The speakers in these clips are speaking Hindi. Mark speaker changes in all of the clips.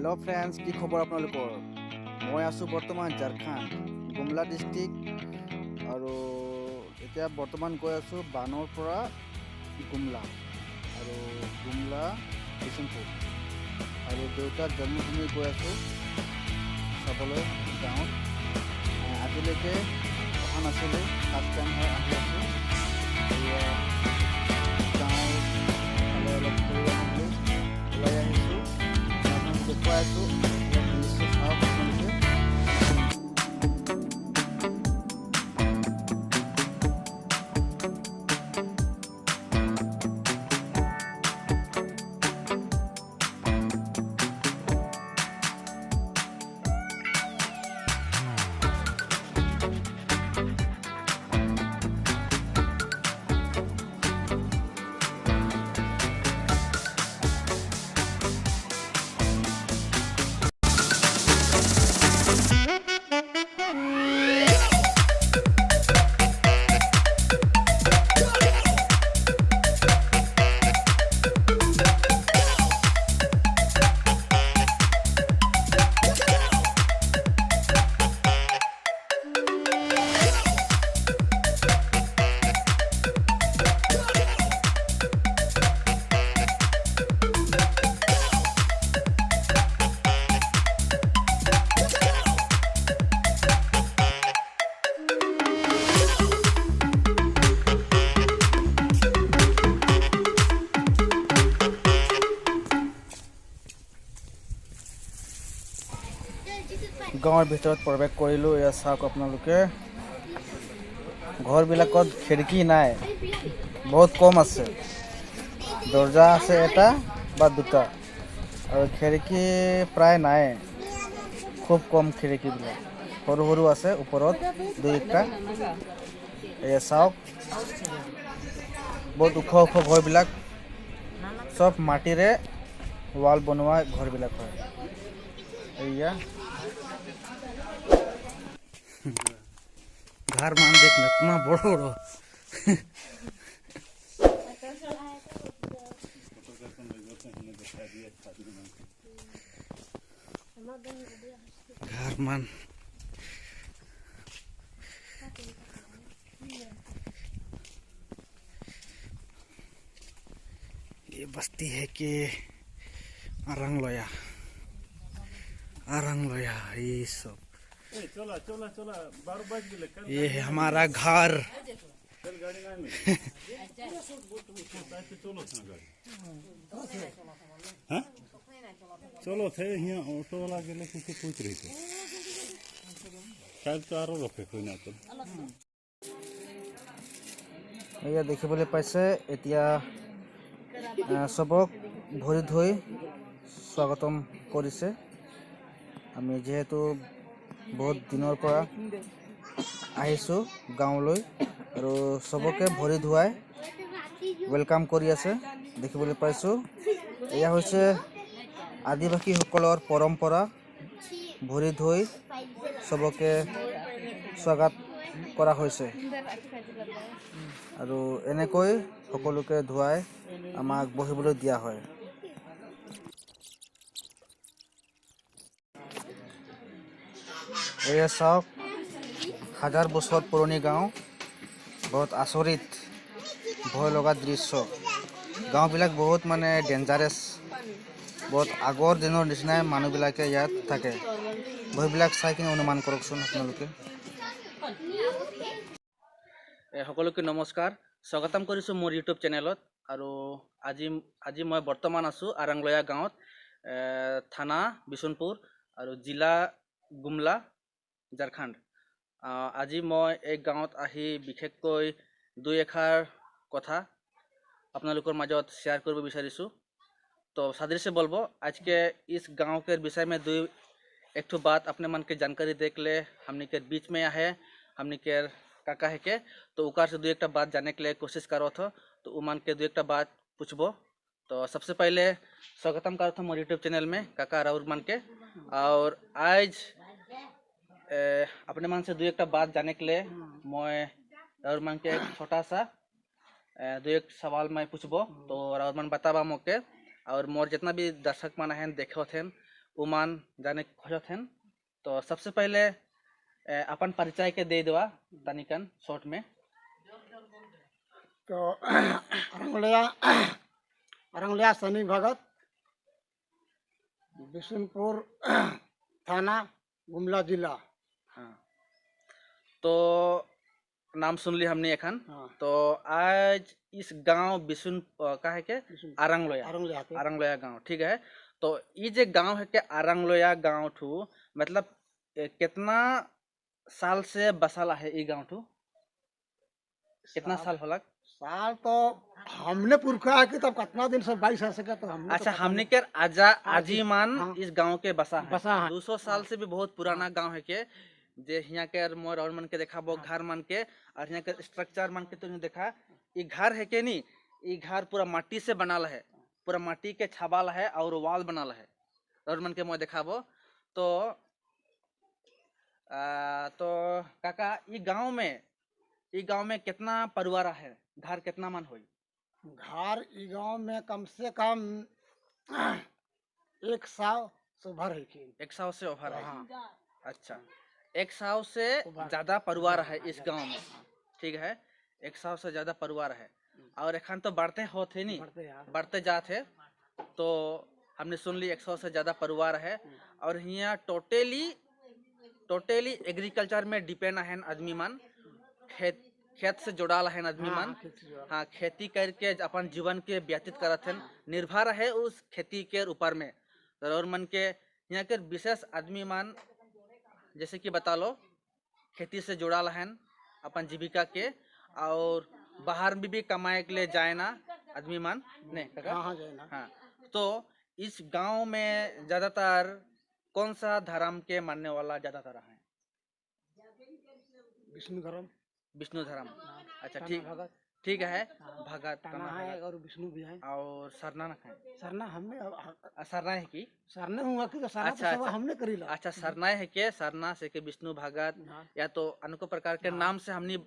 Speaker 1: हेलो फ्रेंड्स की खबर आपनलोকৰ মই আছো বৰ্তমান ঝাৰখণ্ড গুমলা ডিস্ট্ৰিক্ট আৰু এতিয়া বৰ্তমান গৈ আছো বানৰ পৰা গুমলা আৰু গুমলা বিষ্ণুপুৰ আৰু দেউতাৰ জন্মভূমি গৈ আছো চাবলৈ গাঁৱত আজিলৈকে অহা নাছিলোঁ ফাৰ্ষ্ট টাইম হয় আহি আছো গাঁৱৰ অলপ ফুৰিব আহিলোঁ ওলাই আহিছোঁ দেখুৱাই আছো দৃশ্য চাওক আপোনালোকে গাঁৱৰ ভিতৰত প্ৰৱেশ কৰিলোঁ এয়া চাওক আপোনালোকে ঘৰবিলাকত খিৰিকী নাই বহুত কম আছে দৰ্জা আছে এটা বা দুটা আৰু খিৰিকী প্ৰায় নাই খুব কম খিৰিকীবিলাক সৰু সৰু আছে ওপৰত দুইটা এয়া চাওক বহুত ওখ ওখ ঘৰবিলাক সব মাটিৰে ৱাল বনোৱা ঘৰবিলাক হয় এয়া घर मान देखना इतना बड़ो बड़ो घर मान ये बस्ती है कि आरंग लोया ये सब ये है हमारा घर
Speaker 2: चलो थे यहाँ ऑटो वाला के लिए किसी पूछ रही थी शायद चारो रखे कोई ना तो
Speaker 1: এয়া দেখিবলৈ পাইছে এতিয়া সবক ভৰি ধুই স্বাগতম কৰিছে আমি যেহেতু বহুত দিনৰ পৰা আহিছোঁ গাঁৱলৈ আৰু সবকে ভৰি ধুৱাই ওয়েলকাম কৰি আছে দেখিবলৈ পাইছোঁ এয়া হৈছে আদিবাসীসকলৰ পৰম্পৰা ভৰি ধুই সবকে স্বাগত কৰা হৈছে আৰু এনেকৈ সকলোকে ধুৱাই আমাক বহিবলৈ দিয়া হয় এয়া চাওক হাজাৰ বছৰ পুৰণি গাঁও বহুত আচৰিত ভয় লগা দৃশ্য গাঁওবিলাক বহুত মানে ডেঞ্জাৰাছ বহুত আগৰ দিনৰ নিচিনাই মানুহবিলাকে ইয়াত থাকে ভয়বিলাক চাই কিনে অনুমান কৰকচোন আপোনালোকে সকলোকে নমস্কাৰ স্বাগতম কৰিছোঁ মোৰ ইউটিউব চেনেলত আৰু আজি মই বৰ্তমান আছোঁ আৰাংলয়া গাঁৱত থানা বিষ্ণুপুৰ আৰু জিলা গুমলা ঝাৰখণ্ড আজি মই এই গাঁৱত আহি বিশেষকৈ দুই এষাৰ কথা আপোনালোকৰ মাজত शेयर কৰিব বিচাৰিছোঁ तो सादर से बोलबो आज के इस गांव के विषय में एक ठो बात अपने मन के जानकारी देख ले हमने के बीच में है हमने के काका है के तो उकार से दो एक बात जानने के लिए कोशिश करो थो तो उमान के दो एक बात पूछबो तो सबसे पहले स्वागतम करो थो मोर यूट्यूब चैनल में काका राउर मन के और आज अपने मन से दो एक बात जानने के लिए मैं राउर मन के एक छोटा सा दो एक सवाल मैं पूछबो तो राउर मन बताबा मोके और मोर जितना भी दर्शक मन हैं देखो थे उमान जाने खोजत हैं। तो सबसे पहले अपन परिचय के दे देवा तनिकन शॉर्ट में।
Speaker 3: तो अरंगलिया अरंगलिया सनी भगत, बिशुनपुर थाना, गुमला जिला।
Speaker 1: हाँ, तो नाम सुन ली हमने एखन।
Speaker 3: हाँ।
Speaker 1: तो आज इस गांव बिशुन का है के
Speaker 3: बिशुन-
Speaker 1: आरंगलोया
Speaker 3: अरंगलिया के
Speaker 1: आरंगलोया गांव, ठीक है। तो ये जो गांव है के आरंगलोया गांव ठू मतलब कितना साल से बसाला है ये गांव ठू? कितना साल होला?
Speaker 3: साल तो हमने पुरखा है कि तब कितना दिन से 22 साल से का तो हमने
Speaker 1: अच्छा,
Speaker 3: तो
Speaker 1: हमने के आजीमान
Speaker 3: हाँ।
Speaker 1: इस गांव के बसा है।
Speaker 3: बसा है।
Speaker 1: 200 साल से भी बहुत पुराना गांव है के जे यहाँ के मोर और मन के देखा वो घर मन के और यहाँ के स्ट्रक्चर मन के तो नहीं देखा। ये घर है के नहीं, ये घर पूरा माटी से बनल है, पूरा माटी के छाबाल है और वाल बनल है और मन के मोर देखाबो। तो तो काका ये गांव में कितना परिवार है, घर कितना मन होई?
Speaker 3: घर ई गांव में कम से कम 100 से भर है कि
Speaker 1: 100 से ओवर है।
Speaker 3: हाँ।
Speaker 1: अच्छा, 100 से ज्यादा परिवार है इस गांव में, ठीक है। 100 से ज्यादा परिवार है और एखन तो बढ़ते होते नहीं,
Speaker 3: बढ़ते यार।
Speaker 1: बढ़ते जाते। तो हमने सुन ली 100 से ज्यादा परिवार है और यहाँ टोटली एग्रीकल्चर में डिपेंड है आदमी मन, खेत से जुड़ाल है आदमी मन। हाँ, खेती करके अपन जीवन के व्यतीत करत हैं, निर्भर है उस खेती के ऊपर में। और मन के यहाँ के विशेष आदमी मन जैसे कि बता लो खेती से जुड़ाल हैं अपन जीविका के, और बाहर में भी कमाए के लिए जाए ना आदमी मन ने काका?
Speaker 3: हाँ जाए ना।
Speaker 1: हाँ, तो इस गांव में ज्यादातर कौन सा धर्म के मानने वाला ज्यादातर है?
Speaker 3: विष्णु धर्म,
Speaker 1: विष्णु धर्म। अच्छा,
Speaker 3: ताना
Speaker 1: ठीक
Speaker 3: भगत,
Speaker 1: ठीक है। भगत
Speaker 3: ताना है और विष्णु भी है।
Speaker 1: और सरना है?
Speaker 3: सरना हमने
Speaker 1: सरना है कि?
Speaker 3: सरने हुआ कि तो सरना
Speaker 1: अच्छा,
Speaker 3: तो सेवा
Speaker 1: अच्छा।
Speaker 3: हमने करी ला।
Speaker 1: अच्छा, सरना है के सरना से के विष्णु भगत
Speaker 3: हाँ।
Speaker 1: या तो अनेकों प्रकार के नाम से हमने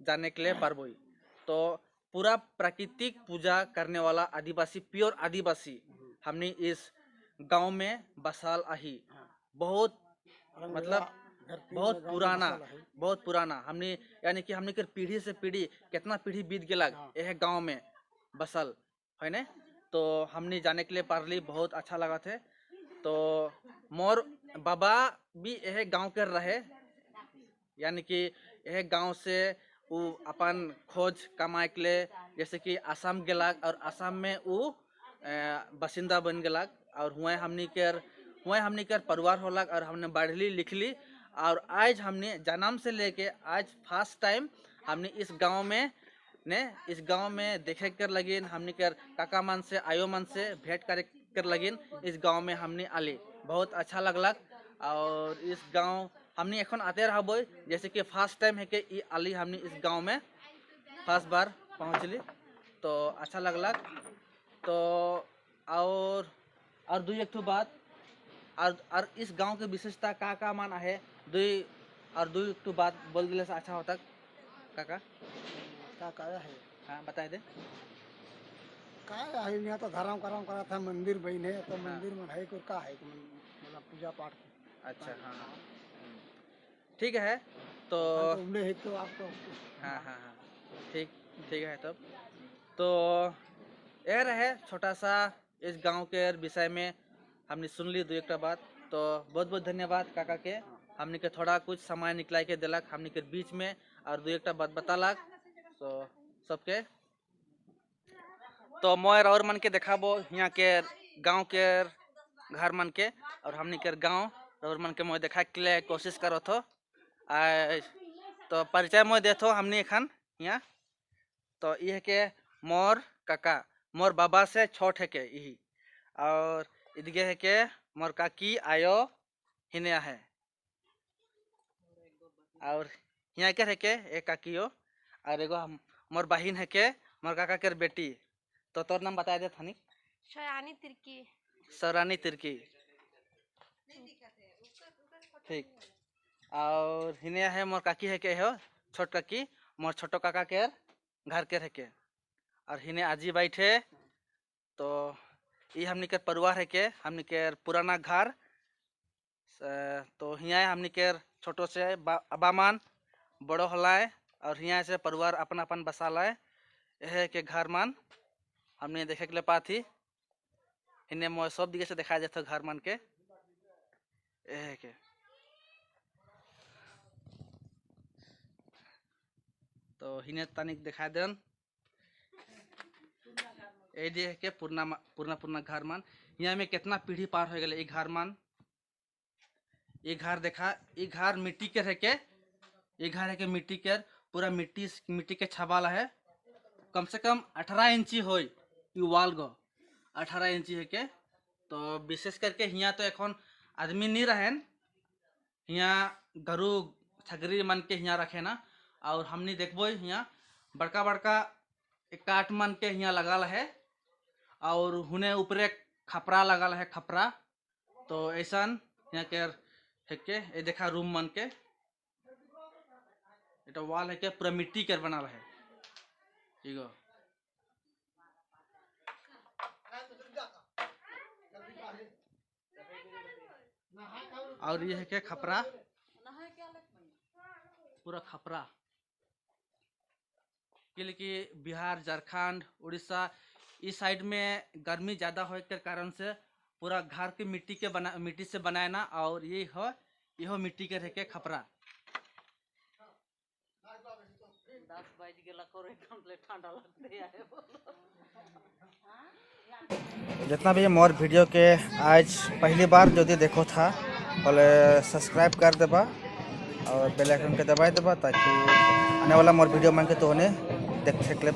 Speaker 1: जाने के लिए पारबोई। तो पूरा प्राकृतिक पूजा करने वाला आदिवासी, प्योर आदिवासी हमने इस गांव में बसाल आही। बहुत मतलब बहुत पुराना हमने यानी कि हमने के पीढ़ी से पीढ़ी कितना पीढ़ी बीत गया यह गांव में बसल है ने। तो हमने जाने के लिए पारली, बहुत अच्छा लगा थे। तो मोर बाबा भी यह गांव के रहे, यानी कि यह गांव से वो अपन खोज कमाए के लिए जैसे कि आसाम गेलाक और आसाम में वो बासिंदा बन गेलाक और हुए हमनी कर परिवार होलक और हमने पढ़ली लिखली और आज हमने जन्म से लेके आज फर्स्ट टाइम हमने इस गांव में देखे कर लगिन, हमने कर काका मन से आयो मन से भेंट कर लगिन। इस गांव में हमने आली, बहुत अच्छा लगलक। और इस गांव हमने এখন आते रहबो, जैसे कि फर्स्ट टाइम है कि आली हमने इस गांव में फर्स्ट बार पहुंचली, तो अच्छा लगलक। तो और दुई एक ठो बात और इस गांव की विशेषता का माना है, दुई एक ठो बात बोल दिले से अच्छा होता काका।
Speaker 3: का है
Speaker 1: हाँ, बताए दे।
Speaker 3: का है यहाँ तो धर्म करम करा था, मंदिर बहने तो मंदिर में है का है मतलब पूजा पाठ।
Speaker 1: अच्छा, हाँ हाँ, ठीक है। तो
Speaker 3: उमले है तो आपको
Speaker 1: हाँ हाँ हाँ, ठीक है। तब तो यह रहे छोटा सा इस गांव के विषय में हमने सुन ली दो एक बात। तो बहुत बहुत धन्यवाद काका के, हमने के थोड़ा कुछ समय निकला के दिलक हमने के बीच में और दो एक बात बतालक। तो सबके तो मोर और मन के देखाबो यहाँ के गांव के घर मन के, और हमने के गांव और मन के मोर देखा के लिए कोशिश करो थो। तो परिचय मोर देथो हमने एखन यहाँ। तो ये के मोर काका, मोर बाबा से छोट है के यही, और इधगे है के मोर काकी आयो हिने है, और यहाँ के है के एक काकियो और एगो मोर बहिन है के मोर काका के बेटी। तो तोर नाम बता दे थानी।
Speaker 4: शरानी तिर्की।
Speaker 1: सरानी तिर्की, ठीक। और हिने है मोर काकी है के हो छोट काकी, मोर छोटो काका के घर के है के, और हिने आजी बैठे। तो ये हमने के परिवार है के हमने के पुराना घर तो हिया हमनी के छोटो से अबामान बड़ो हलाय और हिया से परिवार अपन अपन बसालाय यह के घर मान हमने देखे के लिए पाथी इन्हें मोय सब दिखे से दिखाई देता घर मान के यह के तो हिने तनिक दिखा देन ए देख के पूर्णा घर मान यहाँ में कितना पीढ़ी पार हो गए घर मान ये घर देखा ये घर मिट्टी के है के ये घर है के मिट्टी के पूरा मिट्टी के छबाला है कम से कम 18 इंची हो वाल गो 18 इंची है के तो विशेष करके यहाँ तो एखन आदमी नहीं रहें यहाँ गरु छगरी मन के यहाँ रखे ना और हमने देखबो यहाँ बड़का बड़का काट मन के यहाँ लगाल है और हुने ऊपरे खपरा लगाल है खपरा तो ऐसा यहाँ के है के ये देखा रूम मन के इटा वाल है के पूरा मिट्टी के बनाल है ठीक है और ये है के खपरा पूरा खपरा क्योंकि बिहार झारखंड उड़ीसा इस साइड में गर्मी ज़्यादा होने के कारण से पूरा घर के मिट्टी से बनाए ना और ये हो मिट्टी के रह के खपरा
Speaker 4: 10 बज गेला करे कंप्लीट ठंडा लगते है
Speaker 1: जितना भी मोर वीडियो के आज पहली बार जो देखो था बोले सब्सक्राइब कर देबा और बेल आइकन के दबाई देबा ताकि आने वाला मोर वीडियो मन के तो देख सकले।